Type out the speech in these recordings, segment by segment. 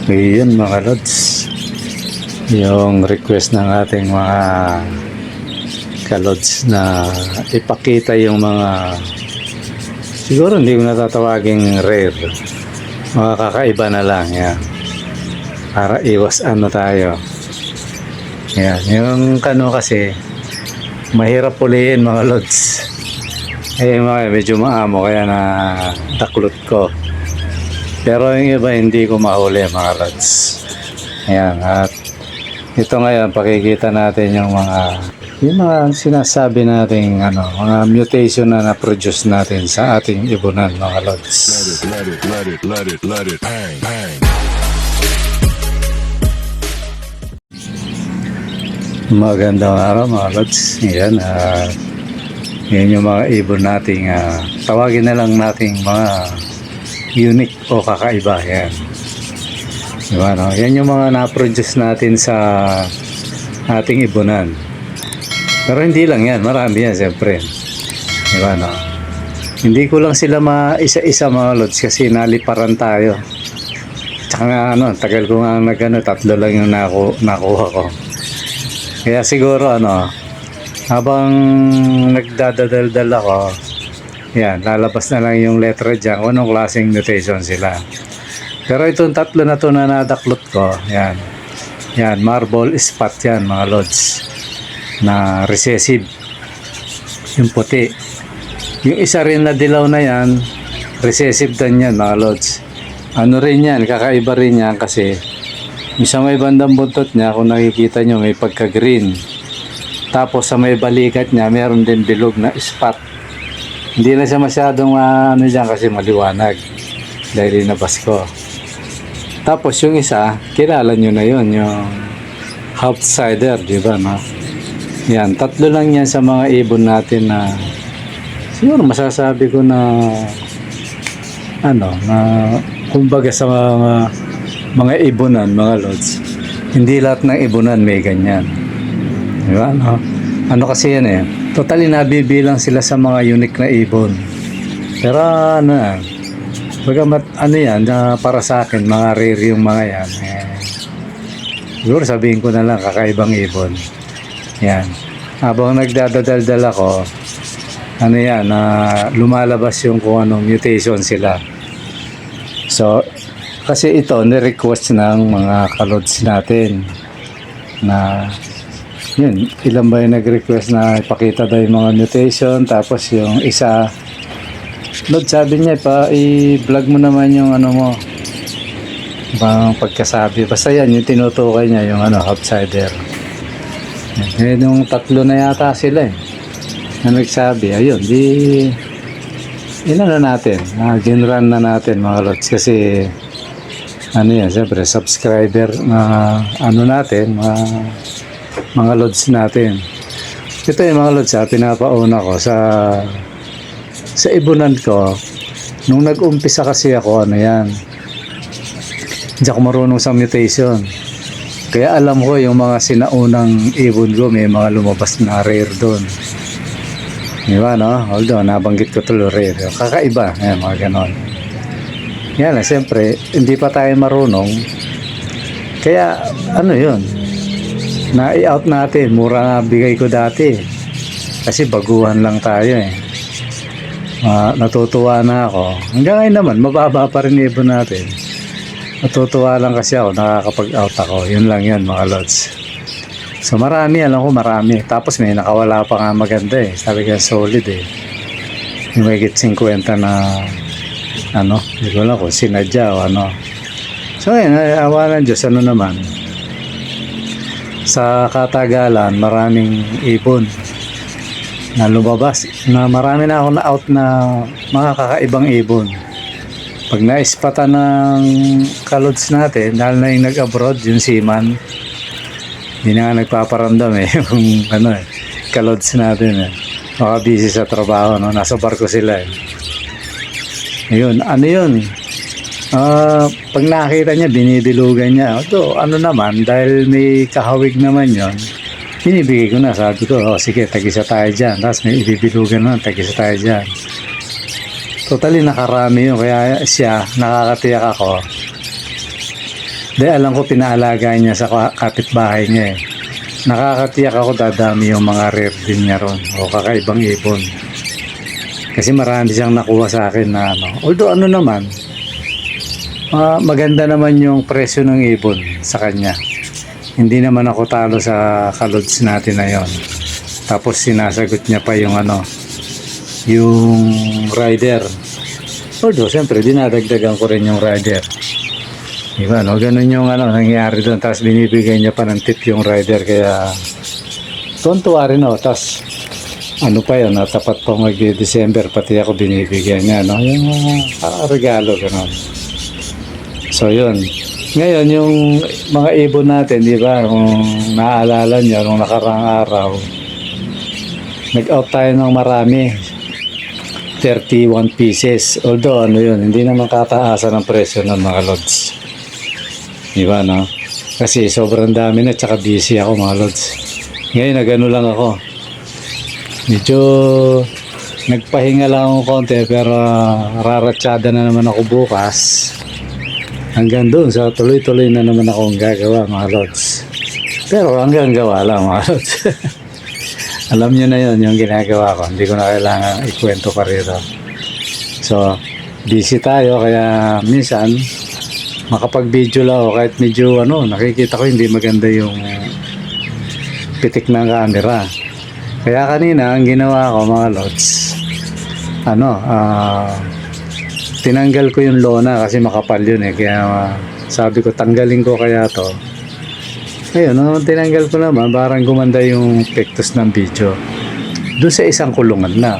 Ayun mga lods, yung request ng ating mga kalods na ipakita yung mga, siguro hindi ko natatawaging rare, mga kakaiba na lang yan, para iwas ano tayo. Yan, yung kano kasi mahirap puliin mga lods. Mga medyo maamo kaya na taklot ko. Pero yung iba hindi ko mahuli mga lods. Ayan, at ito ngayon pakikita natin yung mga sinasabi nating mga mutation na na-produce natin sa ating ibunan mga lods. Let it bang, bang. Magandang araw mga lods. Ayan, yan yung mga ibon nating tawagin na lang nating mga unique o kakaiba. Yan, diba, no? Yan yung mga na-produce natin sa ating ibunan. Pero hindi lang yan, marami yan siyempre, diba, no? Hindi ko lang sila isa-isa mga lods kasi naliparan tayo. Tsaka nga tagal ko nga tatlo lang yung nakuha ko. Kaya siguro habang nagdadaldal ako, yan, lalabas na lang yung letra dyan kung anong klaseng mutation sila. Pero itong tatlo na to na nadaklot ko, yan, marble spot yan mga lods, na recessive, yung puti. Yung isa rin na dilaw na yan, recessive din yan mga lods. Ano rin yan, kakaiba rin yan kasi sa may bandang buntot niya, kung nakikita nyo, may pagka-green. Tapos sa may balikat niya, meron din bilog na spot. Hindi na siya masyadong dyan kasi maliwanag dahil inabas ko. Tapos yung isa, kilala nyo na yun, yung outsider, di ba, no? Yan, tatlo lang yan sa mga ibon natin na siguro masasabi ko na kumbaga sa mga ibunan, mga lods, hindi lahat ng ibunan may ganyan. Di ba, no? Kasi yan totally nabibilang sila sa mga unique na ibon. Pero bagamat yan, para sa akin, mga rare yung mga yan. Siguro sabihin ko na lang, kakaibang ibon. Yan. Habang nagdadaldal ako, lumalabas yung kung anong mutation sila. So, kasi ito, ni-request ng mga kalods natin na yun, ilan ba yung nag-request na ipakita daw yung mga mutation. Tapos yung isa, Lord, sabi niya i-vlog mo naman yung mo, bang pagkasabi. Basta yan, yung tinutukoy niya, yung outsider. Yan, yung tatlo na yata sila na nagsabi. Ayun, natin, ginrun na natin mga lods. Kasi yan, siyempre subscriber na natin, mga lods natin. Ito yung mga lods pinapauna ko sa ibunan ko. Nung nag-umpisa kasi ako, hindi ako marunong sa mutation. Kaya alam ko yung mga sinaunang ibon ko, may mga lumabas na rare doon. Diba, no? Although, nabanggit ko tuloy rare. Kakaiba, mga ganon. Yan, siyempre, hindi pa tayo marunong. Kaya, yun, na-i-out natin. Mura nga bigay ko dati. Kasi baguhan lang tayo natutuwa na ako. Hanggang ngayon naman, mababa pa rin ibon natin. Natutuwa lang kasi ako, nakakapag-out ako. Yun lang yan mga lods. So marami, alam ko marami. Tapos may nakawala pa nga maganda Sabi ka solid Yung may 50 na hindi ko lang kung sinadya o So yun, awa ng Diyos, naman. Sa katagalan, maraming ibon na lumabas, na marami na ako na-out na mga kakaibang ibon. Pag na-ispatan ng kalods natin, dahil na yung nag-abroad, yung seaman, hindi na nga nagpaparamdam yung kalods natin Baka busy sa trabaho, nasa barko sila Ayun, yun? Pag nakita niya, binibilugan niya. Ito, naman, dahil may kahawig naman yon, binibigay ko na. Sabi ko, sige, tag-isa tayo dyan. Tapos may ibibilugan naman, tag-isa tayo dyan. Totally nakarami yun. Kaya siya, nakakatiyak ako, Dahil alam ko pinaalagaan niya sa kapitbahay niya eh. Nakakatiyak ako dadami yung mga rare din niya ron o kakaibang ibon. Kasi marami siyang nakuha sa akin na ano. Although ano naman, maganda naman yung presyo ng ibon sa kanya. Hindi naman ako talo sa kalods natin na yon. Tapos sinasagot niya pa yung ano, yung rider. Although siyempre dinadagdagan ko rin yung rider. Diba, no? Ganun yung ano, nangyayari doon. Tapos binibigay niya pa ng tip yung rider. Kaya, tuwan-tuwa rin ako. Tapos, ano pa yun, tapat pa mag-December, pati ako binibigyan niya, no? Yung regalo, gano'n. So, yun. Ngayon, yung mga ibon natin, di ba, kung naaalala niyo, nung nakarang araw, nag-out tayo ng marami. 31 pieces. Although, ano yun, hindi naman kataasan ang presyo ng mga lods. Diba, no? Kasi sobrang dami na, tsaka busy ako mga lods. Ngayon, nagano lang ako. Medyo nagpahinga lang ako konti, pero raratsyada na naman ako bukas. Hanggang doon, sa tuloy-tuloy na naman akong gagawa mga lods. Pero hanggang gawa lang mga lods. Alam nyo na yun, yung ginagawa ko. Hindi ko na kailangan ikwento pa rito. So, busy tayo, kaya minsan, makapag-video lang ako kahit medyo ano, nakikita ko hindi maganda yung pitik ng camera. Kaya kanina ang ginawa ko mga lods, ano, tinanggal ko yung lona kasi makapal yun eh. Kaya sabi ko tanggalin ko kaya to. Ayun, no, tinanggal ko naman, parang gumanda yung pektos ng video. Doon sa isang kulungan na.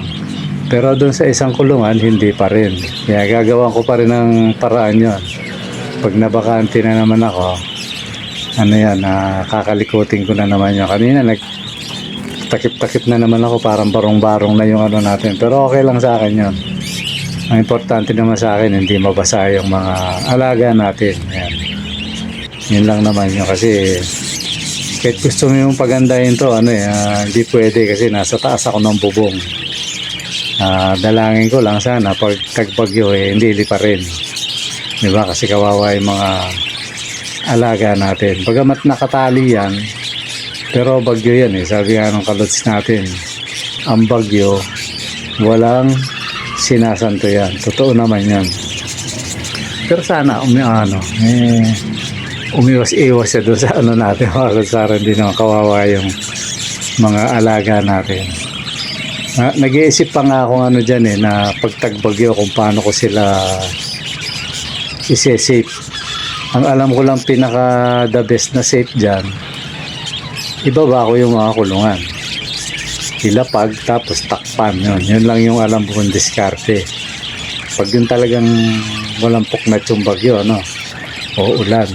Pero doon sa isang kulungan, hindi pa rin. Kaya gagawan ko pa rin ng paraan yun. Pag nabakante na naman ako, ano yan, kakalikutin ko na naman yun. Kanina nagtakip-takip na naman ako, parang barong-barong na yung ano natin. Pero okay lang sa akin yun. Ang importante naman sa akin, hindi mabasa yung mga alaga natin. Ayan. Yun lang naman yun. Kasi kahit gusto mo yung pagandahin to, ano hindi pwede kasi nasa taas ako ng bubong. Dalangin ko lang sana pag tagbagyo hindi pa rin. Diba? Kasi kawawa yung mga alaga natin. Bagamat nakatali yan, pero bagyo yan eh. Sabi nga ng kalods natin, ang bagyo, walang sinasanto yan. Totoo naman yan. Pero sana, umiwas-iwas siya doon sa ano natin. Para hindi naman kawawa yung mga alaga natin. Nag-iisip pa nga ako ano dyan eh, na pagtagbagyo kung paano ko sila isi-safe. Ang alam ko lang pinaka the best na safe dyan, ibaba ko yung mga kulungan, ilapag tapos takpan. Yun lang yung alam kong diskarte. Pag yun talagang walang puknat yung bagyo, ano, o ulan,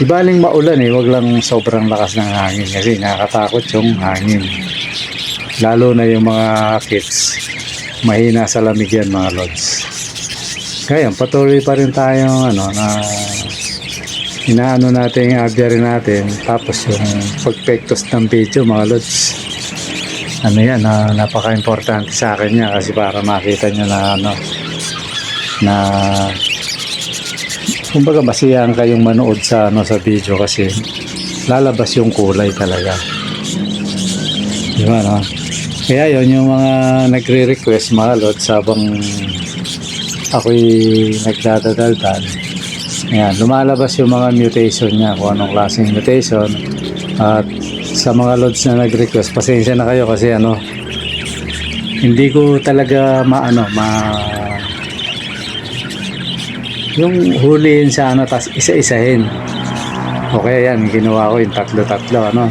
ibaling maulan wag lang sobrang lakas ng hangin kasi nakakatakot yung hangin, lalo na yung mga kids, mahina sa lamig yan mga lods. Kaya patuloy pa rin tayong ano, na inaano natin yung aviary natin. Tapos yung pagpektos ng video mga lods, ano yan, napaka-importante sa akin niya kasi para makita nyo na ano, na kumbaga masiyahan kayong manood sa ano, sa video kasi lalabas yung kulay talaga, diba, no? Kaya yun yung mga nagre-request mga lods habang ako'y nagdadaldal. Ayan, lumalabas yung mga mutation niya, kung anong klaseng mutation. At sa mga lods na nag-request, pasensya na kayo kasi ano, hindi ko talaga yung huliin sa ano, tas isa-isahin. Okay, yan, ginawa ko yung tatlo-tatlo, ano.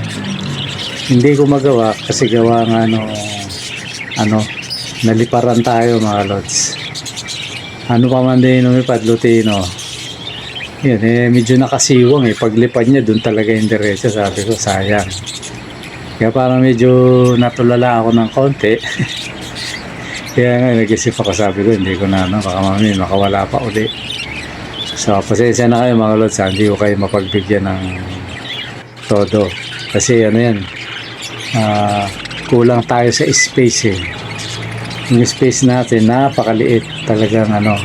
Hindi ko magawa kasi gawa nga ano, naliparan tayo mga lods. Ano pa man din lumipad, Lutino. Yan, medyo nakasiwang paglipad niya doon talaga yung diretso. Sabi ko, sayang. Kaya parang medyo natulala ako ng konti. Kaya nga, nag-isip ako, sabi ko, hindi ko na, baka mami, makawala pa uli. So, pasensya na kayo mga lods, hindi ko kayo mapagbigyan ng todo. Kasi ano yan, kulang tayo sa space Yung space natin napakaliit talagang ano.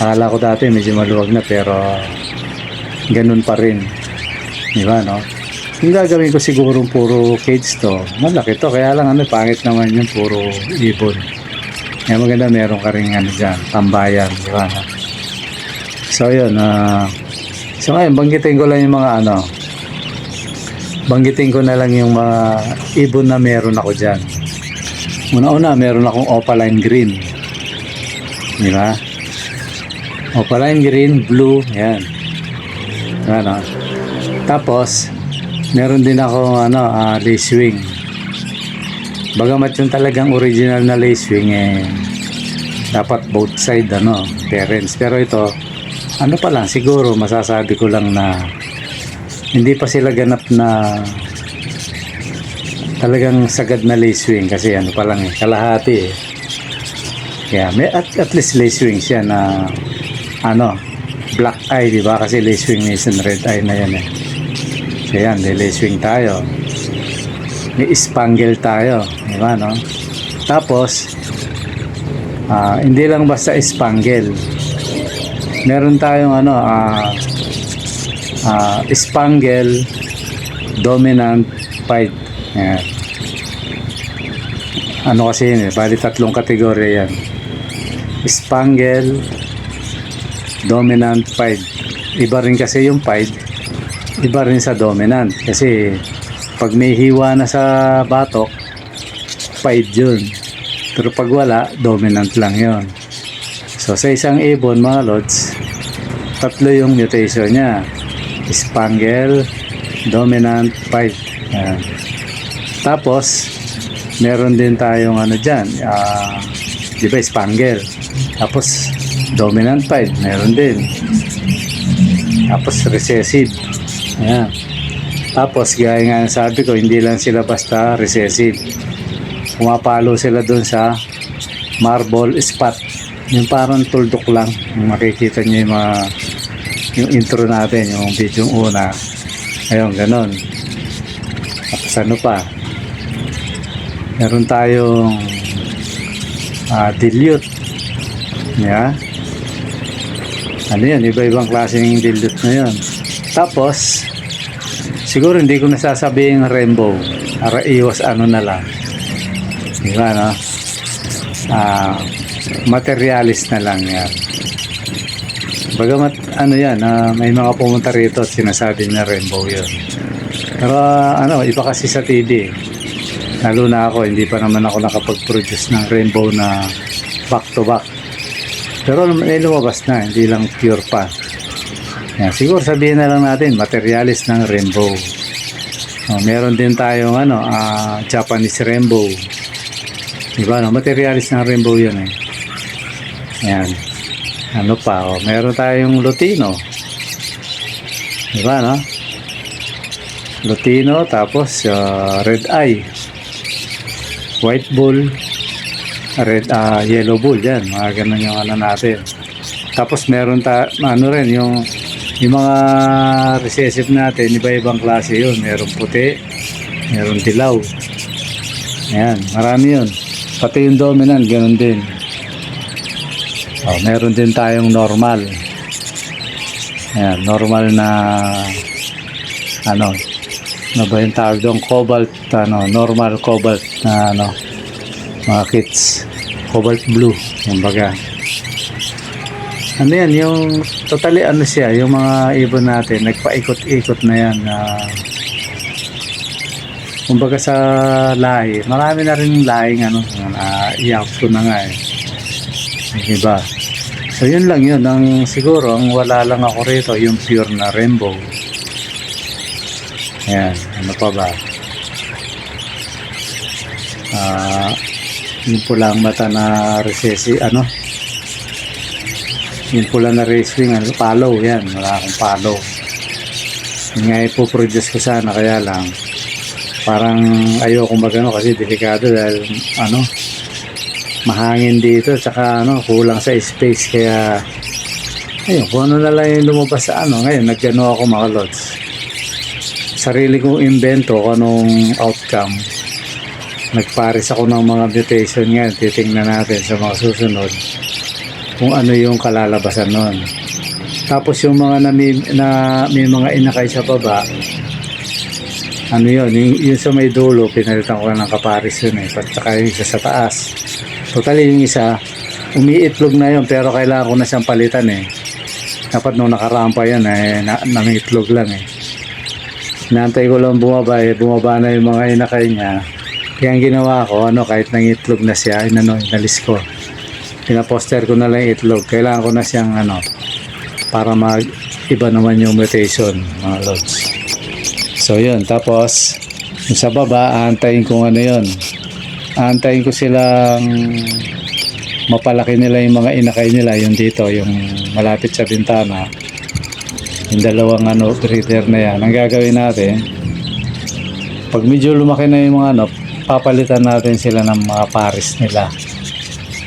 Akala ko dati medyo maluwag na, pero ganun pa rin. Di ba, no? Yung gagawin ko siguro puro cage to, malaki to, kaya lang pangit naman yung puro ibon. Kaya maganda meron ka rin dyan, tambayan, di ba, no? So yun, so ngayon banggitin ko lang yung mga banggitin ko na lang yung mga ibon na meron ako dyan. Una-una meron akong opaline green, di ba? Opaline green, blue, yan. Diba, no? Tapos meron din ako lacewing. Bagamat yung talagang original na lacewing dapat both side parents, pero ito pa lang, siguro masasabi ko lang na hindi pa sila ganap na talagang sagad na lacewing kasi pa lang kalahati kaya may at least lacewing siya na black eye, di ba? Kasi lacewing minsan red eye na yan so yan, may lacewing tayo, may spangle tayo, di ba, no? Tapos hindi lang basta spangle, meron tayong spangle dominant pied. Yan. Kasi yun bali tatlong kategorya yan: spangle, dominant, pied. Iba rin kasi yung pied, iba rin sa dominant, kasi pag may hiwa na sa batok, pied yun, pero pag wala, dominant lang yun. So sa isang ibon, mga lods, tatlo yung mutation niya: spangle, dominant, pied. Yan. Tapos meron din tayong dyan, di ba, spangle, tapos dominant pied, meron din, tapos recessive. Ayan. Tapos gaya nga sabi ko, hindi lang sila basta recessive, pumapalo sila dun sa marble spot, yung parang tuldok lang. Yung makikita nyo yung intro natin, yung video una, ayun, ganon. Tapos pa, meron tayong dilute. Yeah. Yan, iba-ibang klaseng dilute na yun. Tapos siguro hindi ko nasasabihin rainbow, para iwas na lang, di ba, no? Materialist na lang yan. Bagamat yan, may mga pumunta rito at sinasabi na rainbow yun, pero iba kasi sa TV, lalo na ako, hindi pa naman ako nakapag-produce ng rainbow na back to back, pero lumabas na, hindi lang pure pa. Yan, siguro sabihin na lang natin materialist ng rainbow. Meron din tayong Japanese rainbow, diba, no? Materialist ng rainbow yun yan. Meron tayong Lutino, diba, no? Lutino, tapos red eye, white bull, yellow bull, yan, mga ganun yung natin. Tapos meron rin yung mga recessive natin, iba-ibang klase yun. Meron puti, meron dilaw, yan, marami yun. Pati yung dominant, ganun din. Meron din tayong normal, yan, normal na ba yung tawag doon, cobalt, normal cobalt na mga kits, cobalt blue, yung baga. Yan, yung totally siya, yung mga ibon natin, nagpaikot-ikot na yan. Kumbaga sa lahi, marami na rin lahing i-out ko na nga diba? So yun lang yun, siguro ang wala lang ako rito, yung pure na rainbow. Ayan, pa ba? Yung pulang mata na recessive, yung pula na racewing, palo, yan, wala akong palo. Yung nga ipoproduce ko sana, kaya lang parang ayoko kasi delikado dahil mahangin dito, tsaka kulang sa space, kaya ayun, kung na lang yung lumabas sa ngayon, ako, mga lods. Sarili kong invento kung anong outcome. Nagpares ako ng mga mutation ngayon, titingnan natin sa mga susunod kung ano yung kalalabasan nun. Tapos yung mga may mga inakay sa baba, ano yun, yung sa may dulo, pinalitan ko lang ng kaparis yun eh. Saka yung isa sa taas. Totally yung isa, umiitlog na yun, pero kailangan ko na siyang palitan eh. Dapat nung nakarampa yan eh, nangitlog lang eh. Inaantay ko lang bumaba eh, bumaba na yung mga inakay niya. Kaya ang ginawa ko, kahit nangitlog na siya, inalis ko. Pinaposter ko na lang yung itlog. Kailangan ko na siyang para mag-iba naman yung mutation, mga lods. So yun, tapos yung sa baba, aantayin ko yun. Aantayin ko silang mapalaki nila yung mga inakay nila, yung dito, yung malapit sa bintana. Yung dalawang breeder na yan. Ang gagawin natin, pag medyo lumaki na yung mga papalitan natin sila ng mga pares nila.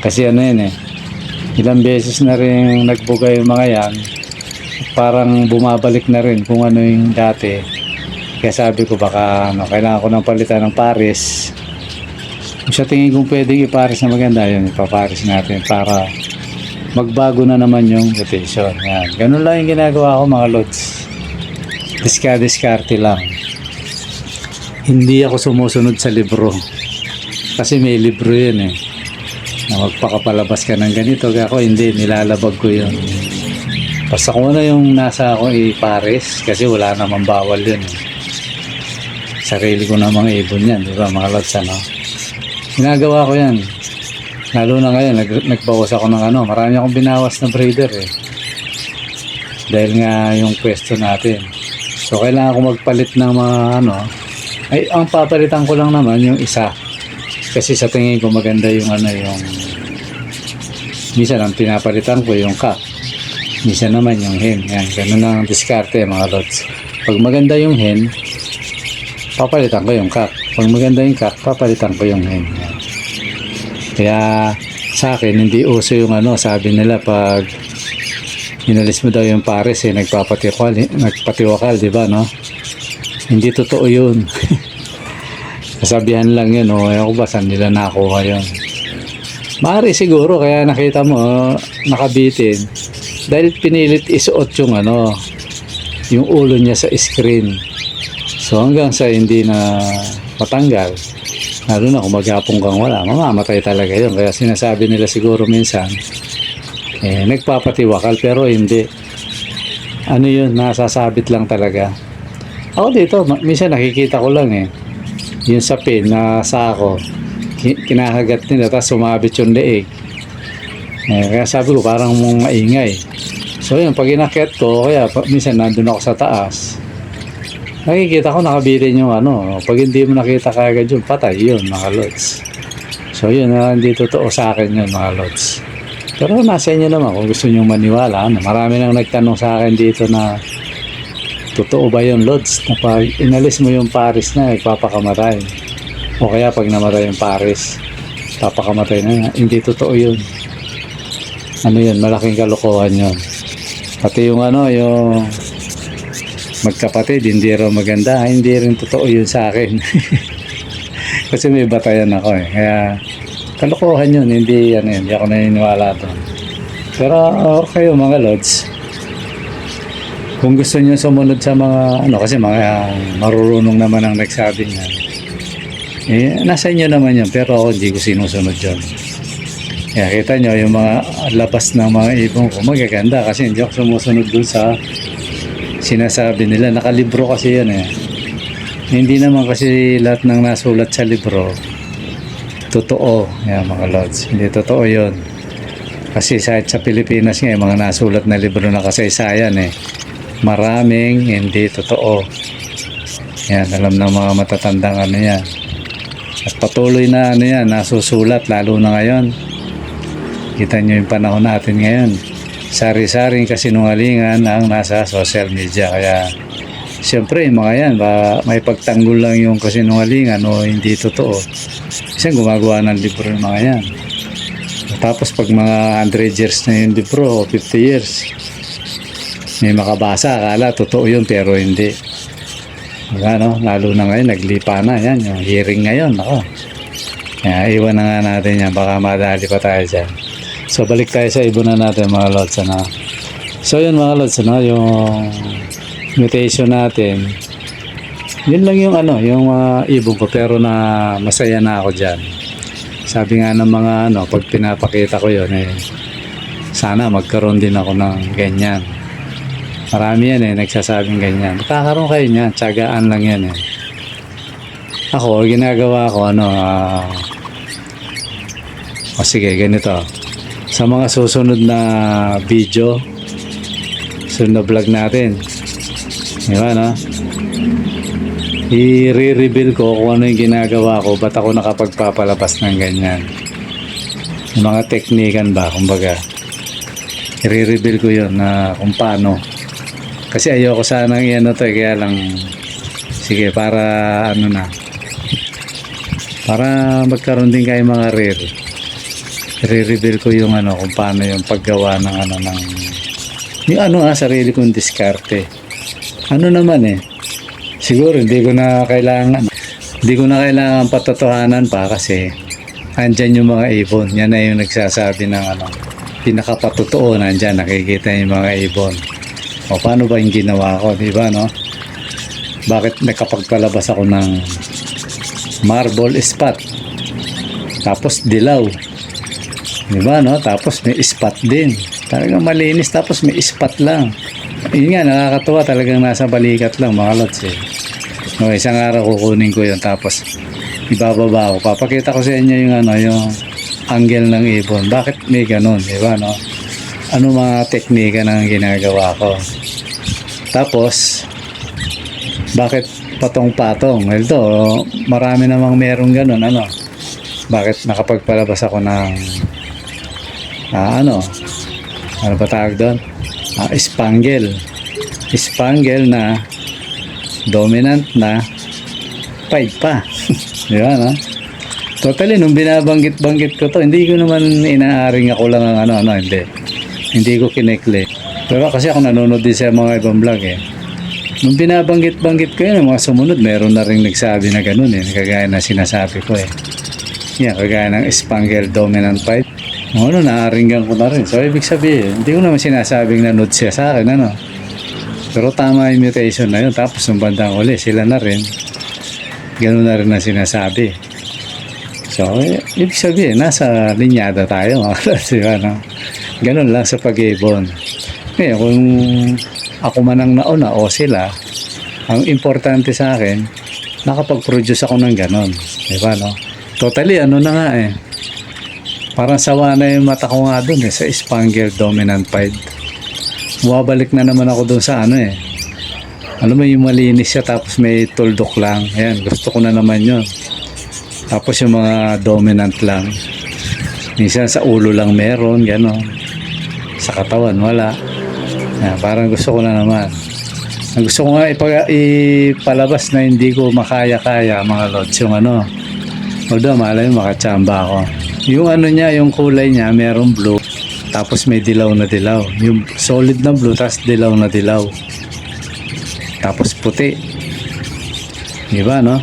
Kasi yun eh, ilang beses na rin nagbugay yung mga yan, parang bumabalik na rin kung ano yung dati. Kaya sabi ko baka kailangan ko ng palitan ng pares. Kung sa tingin kong pwedeng ipares na maganda, yun, ipapares natin para magbago na naman yung rotation. Yan. Ganun lang yung ginagawa ko, mga lods. Diskarte lang. Hindi ako sumusunod sa libro. Kasi may libro yun eh. Na magpakapalabas ka ng ganito. Kaya ako hindi, nilalabag ko yun. Basta kung ano yung nasa ako ipares, kasi wala namang bawal yun eh. Sarili ko namang ibon yan, di ba mga lods, ginagawa ko yan. Lalo na ngayon, nagbawas ako ng marami akong binawas na breeder eh. Dahil nga yung pwesto natin. So kailangan ko magpalit ng mga ay ang papalitan ko lang naman yung isa. Kasi sa tingin ko maganda yung yung minsan ang pinapalitan ko yung cock. Minsan naman yung hen. Yan, ganun ang diskarte mga lods. Pag maganda yung hen, papalitan ko yung cock. Pag maganda yung cock, papalitan ko yung hen. Yan. Kaya sa akin, hindi uso yung sabi nila pag inalis mo daw yung pares eh, nagpatiwakal, di ba, no? Hindi totoo yun. Kasabihan lang yun, ako ba saan nila nakuha yun? Maaari siguro, kaya nakita mo, nakabitin. Dahil pinilit isuot yung ulo niya sa screen. So hanggang sa hindi na matanggal, lalo na kung maghapon kang wala, mamamatay talaga yun. Kaya sinasabi nila siguro minsan, nagpapatiwakal, pero hindi. Yun, nasasabit lang talaga. Ako dito, minsan nakikita ko lang yung sa pin na sako, kinahagat nila, tapos sumabit yung leeg. Kaya sabi ko, parang maingay. So yun, pag inakyat ko, kaya minsan nandun ako sa taas, nakikita ko nakabitin yung pag hindi mo nakita kagad yun, patay yun mga lods. So yun, hindi totoo sa akin yun mga lods. Pero nasa inyo naman kung gusto nyo maniwala. Marami nang nagtanong sa akin dito na totoo ba yun lods, na pag inalis mo yung pares na nagpapakamatay, o kaya pag namatay yung pares papakamatay na. Hindi totoo yun. Yun, malaking kalokohan yun. Pati yung yung magkapatid, hindi raw maganda, hindi rin totoo yun sa akin. Kasi may batayan ako kaya kalokohan yun, hindi hindi ako naniniwala doon. Pero kayo mga lods, kung gusto niyo sumunod sa mga kasi mga marurunong naman ang nagsabi niyan, nasa inyo naman yun, pero ako hindi ko sinusunod yun. Kaya kita nyo yung mga labas ng mga ibon ko magaganda kasi hindi ako sumusunod dun sa sinasabi nila. Nakalibro kasi yan Hindi naman kasi lahat ng nasulat sa libro totoo. Yan mga lods, hindi totoo yun. Kasi sa Pilipinas nga mga nasulat na libro na kasaysayan maraming hindi totoo. Yan, alam ng mga matatandang yan. At patuloy na yan, nasusulat lalo na ngayon. Kita nyo yung panahon natin ngayon. Sari-saring kasinungalingan ang nasa social media. Kaya, siyempre, mga yan, may pagtanggol lang yung kasinungalingan o hindi totoo. Kasi gumagawa ng libro ng mga yan. Tapos, pag mga 100 years na yung libro, o 50 years, may makabasa, akala totoo yun, pero hindi. Lalo na ngayon, naglipa na yan. Yung hearing ngayon, kaya, iwan na nga natin yan. Baka madali pa tayo dyan. So balik tayo sa ibunan natin mga lods. So yun mga lods, ano, yung mutation natin, yun lang yung ano, yung ibon ko, pero na masaya na ako dyan. Sabi nga ng mga ano, pag pinapakita ko yun, eh, sana magkaroon din ako ng ganyan. Marami yan nagsasabing ganyan. Magkakaroon kayo niyan, tiyagaan lang yan Ako, ginagawa ko ano, o sige, ganito. Sa mga susunod na video, susunod na vlog natin, di ba, no? I-re-reveal ko kung ano yung ginagawa ko, ba't ako nakapagpapalabas ng ganyan. Yung mga teknikan ba, kumbaga. I-re-reveal ko yun na kung paano. Kasi ayoko sanang ano to, kaya lang, sige, para ano na, para magkaroon din kayo mga rare. I-re-reveal ko yung ano, kung paano yung paggawa ng ano, ng yung ano sarili kong diskarte. Ano naman siguro hindi ko na kailangan patotohanan pa kasi andyan yung mga ibon. Yan na yung nagsasabi ng ano, pinakapatotoo, nandyan nakikita yung mga ibon. O paano ba yung ginawa ko, di ba, no? Bakit nakapagpalabas ako ng marble spot, tapos dilaw, di ba, no? Tapos may spot din, talagang malinis, tapos may spot lang. Yun nga, nakakatuwa, talagang nasa balikat lang mga lods no, isang araw kukunin ko yun, tapos ibababa ko, papakita ko sa inyo yung ano, yung angle ng ibon, bakit may ganun, di ba, no? Ano mga teknika na ginagawa ko, tapos bakit patong-patong. Well, to, marami namang merong ganun, ano, bakit nakapagpalabas ako ng ano ba tawag doon, spangle na dominant na 5 pa. Di ba, no? Totally, nung binabanggit ko to, hindi ko naman inaaring ako lang ang ano, hindi ko kinekle. Pero kasi ako nanonood din sa mga ibang vlog nung binabanggit ko yun, mga sumunod, meron na rin nagsabi na ganun kagaya na sinasabi ko yan, kagaya ng spangle dominant 5. Ano, naaringgan ko na rin. So, ibig sabihin, hindi ko naman sinasabing nanood siya sa akin, ano. Pero tama yung mutation na yun. Tapos, nung bandang uli, sila na rin. Ganun na rin ang sinasabi. So, ibig sabihin, nasa linyada tayo, mga diba, no? Ganun lang sa pag-ibon. Ngayon, kung ako man ang nauna o sila, ang importante sa akin, nakapag-produce ako ng ganun. Diba, no? Totally, ano na nga parang sawa na yung mata ko nga dun sa spangle dominant 5. Buwabalik na naman ako dun sa ano alam mo yung malinis siya tapos may tuldok lang. Ayan, gusto ko na naman yun. Tapos yung mga dominant lang, minsan sa ulo lang meron, gano'n. Sa katawan wala. Ayan, parang gusto ko na naman. Ang gusto ko nga ipalabas na hindi ko makaya-kaya mga lods, yung ano, although malay makachamba ako. Yung ano niya, yung kulay niya, merong blue, tapos may dilaw na dilaw. Yung solid na blue, tapos dilaw na dilaw. Tapos puti. Diba, no?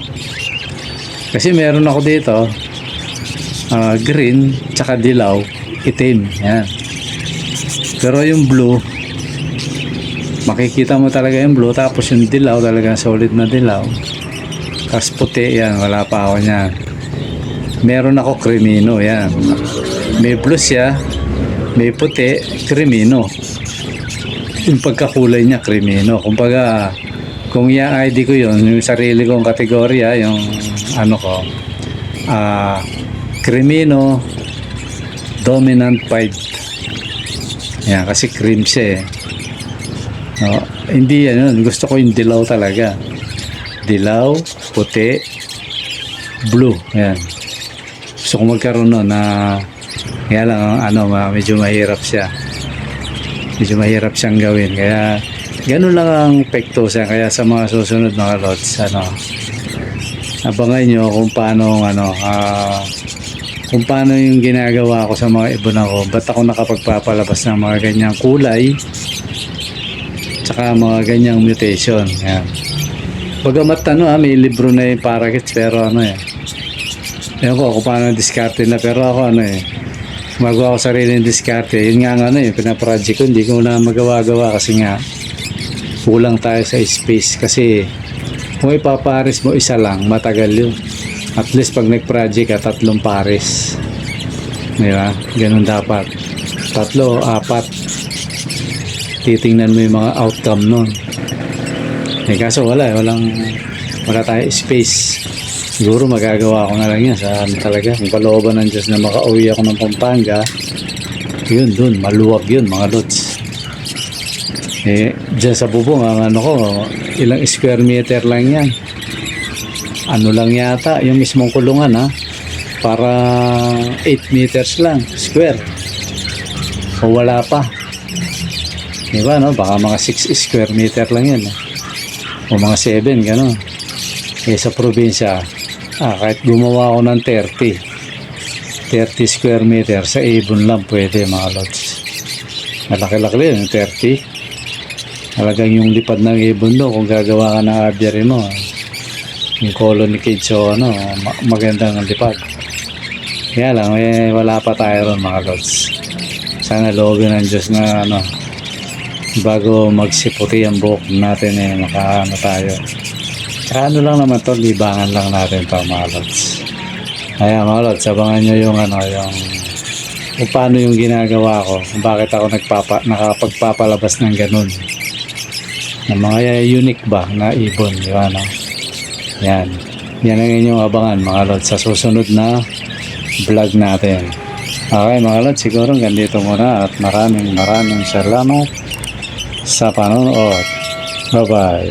Kasi meron ako dito, green, tsaka dilaw, itim. Yan. Pero yung blue, makikita mo talaga yung blue, tapos yung dilaw, talaga solid na dilaw. Tapos puti, yan, wala pa ako niyan. Meron ako crimino, yan. May blue siya, may puti, crimino. Yung pagkakulay niya, crimino. Kumbaga, kung yung ID ko yun, yung sarili kong kategorya, yung ano ko, crimino, dominant 5. Yan, kasi cream siya No, hindi yan yun. Gusto ko yung dilaw talaga. Dilaw, puti, blue. Yan. Gusto ko magkaroon nun na kaya lang ano, medyo mahirap siya. Medyo mahirap siyang gawin. Kaya ganun lang ang pektusa. Kaya sa mga susunod mga lots, ano, abangan nyo kung paano kung paano yung ginagawa ko sa mga ibon ako. Ba't ako nakapagpapalabas ng mga ganyang kulay tsaka mga ganyang mutation. Yan. Bagamat ano may libro na yung parakeets, pero ano ewan ko kung paano diskarte na, pero ako ano magawa ko sariling diskarte. Yun nga ang ano yung pinaproject ko, hindi ko na magawa-gawa kasi nga kulang tayo sa space. Kasi kung ipapares mo isa lang, matagal yun. At least pag nag-project ka, 3 pares. Di ba? Ganun dapat. 3, 4. Titingnan mo yung mga outcome nun. Kaso wala tayong space. Siguro magagawa ko na lang yan sa talaga. Kung kalooban ng Diyos na makauwi ako ng Pampanga, yun dun, maluwag yun mga lods. Dyan sa bubong, ang ano ko, ilang square meter lang yan. Ano lang yata, yung mismong kulungan ha, para 8 meters lang, square. O wala pa. Diba no, baka mga 6 square meter lang yan. O mga 7, gano'n. Sa probinsya, kahit gumawa ako ng 30 square meter, sa ibon lang pwede mga lods. Malaki-laki yun, 30. Talagang yung lipad ng ibon do, kung gagawa ka ng aviary mo, yung colony cage o ano, magandang lipad. Kaya lang, wala pa tayo ron mga lods. Sana loobin ng Diyos na ano, bago magsiputi ang buhok natin makaano tayo. Tsaka ano lang naman to, libangan lang natin pa mga lods. Kaya mga lods, abangan nyo yung ano, yung kung paano yung ginagawa ko, kung bakit ako nakapagpapalabas ng ganun. Ng mga unique ba na ibon, di ba no? Yan. Yan ang inyong abangan mga lods sa susunod na vlog natin. Okay mga lods, siguro ganito muna at maraming salamat sa panonood. Bye bye.